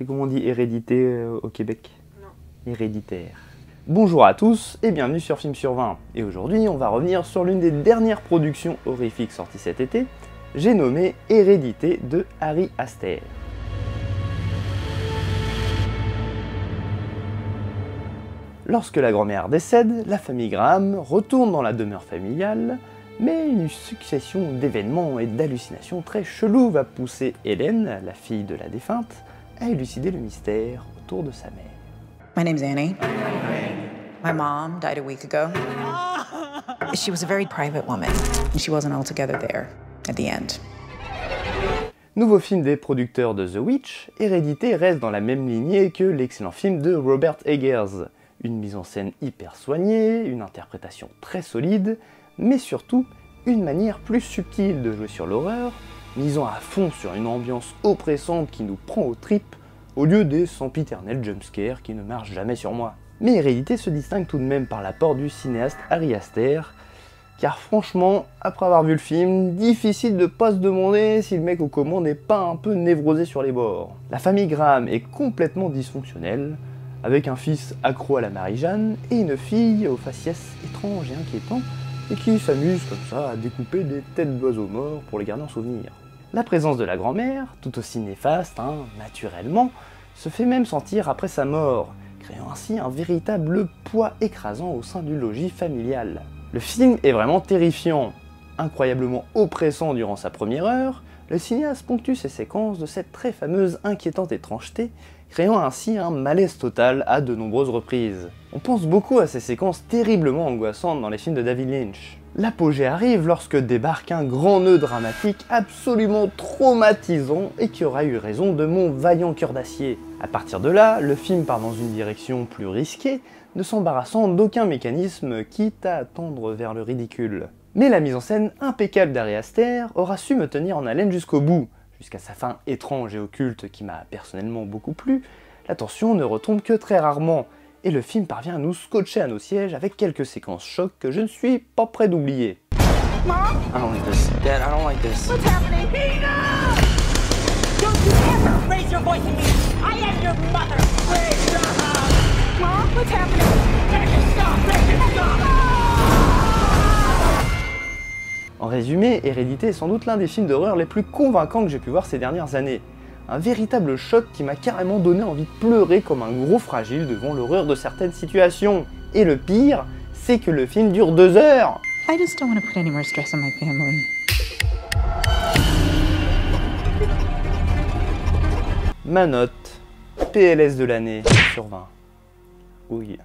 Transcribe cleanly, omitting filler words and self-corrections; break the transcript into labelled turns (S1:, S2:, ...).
S1: C'est comment on dit hérédité au Québec? Non. Héréditaire. Bonjour à tous et bienvenue sur Film sur 20. Et aujourd'hui, on va revenir sur l'une des dernières productions horrifiques sorties cet été, j'ai nommé Hérédité de Ari Aster. Lorsque la grand-mère décède, la famille Graham retourne dans la demeure familiale, mais une succession d'événements et d'hallucinations très chelous va pousser Hélène, la fille de la défunte, à élucider le mystère autour de sa mère.
S2: My name's Annie. My mom died a week ago. She was a very private woman, and she wasn't altogether there at the end.
S1: Nouveau film des producteurs de The Witch, Hérédité reste dans la même lignée que l'excellent film de Robert Eggers. Une mise en scène hyper soignée, une interprétation très solide, mais surtout une manière plus subtile de jouer sur l'horreur, misant à fond sur une ambiance oppressante qui nous prend aux tripes, au lieu des sempiternels jumpscares qui ne marchent jamais sur moi. Mais Hérédité se distingue tout de même par l'apport du cinéaste Ari Aster, car franchement, après avoir vu le film, difficile de pas se demander si le mec aux commandes n'est pas un peu névrosé sur les bords. La famille Graham est complètement dysfonctionnelle, avec un fils accro à la Marie-Jeanne et une fille au faciès étrange et inquiétant, et qui s'amuse comme ça à découper des têtes d'oiseaux morts pour les garder en souvenir. La présence de la grand-mère, tout aussi néfaste, naturellement, se fait même sentir après sa mort, créant ainsi un véritable poids écrasant au sein du logis familial. Le film est vraiment terrifiant. Incroyablement oppressant durant sa première heure, le cinéaste ponctue ses séquences de cette très fameuse inquiétante étrangeté, créant ainsi un malaise total à de nombreuses reprises. On pense beaucoup à ces séquences terriblement angoissantes dans les films de David Lynch. L'apogée arrive lorsque débarque un grand nœud dramatique absolument traumatisant et qui aura eu raison de mon vaillant cœur d'acier. À partir de là, le film part dans une direction plus risquée, ne s'embarrassant d'aucun mécanisme quitte à tendre vers le ridicule. Mais la mise en scène impeccable d'Ari Aster aura su me tenir en haleine jusqu'au bout. Jusqu'à sa fin étrange et occulte qui m'a personnellement beaucoup plu, la tension ne retombe que très rarement, et le film parvient à nous scotcher à nos sièges avec quelques séquences chocs que je ne suis pas prêt d'oublier.
S3: Mom?
S1: I don't like this. Dad, I don't like this.
S3: What's happening? Nina! Don't you ever raise your voice at me! I am your mother! Please stop! Mom, what's happening? Make it stop! Make it stop!
S1: En résumé, Hérédité est sans doute l'un des films d'horreur les plus convaincants que j'ai pu voir ces dernières années. Un véritable choc qui m'a carrément donné envie de pleurer comme un gros fragile devant l'horreur de certaines situations. Et le pire, c'est que le film dure 2 heures.
S2: I just don't want to put any more stress on my family.
S1: Ma note, PLS de l'année sur 20. Oui.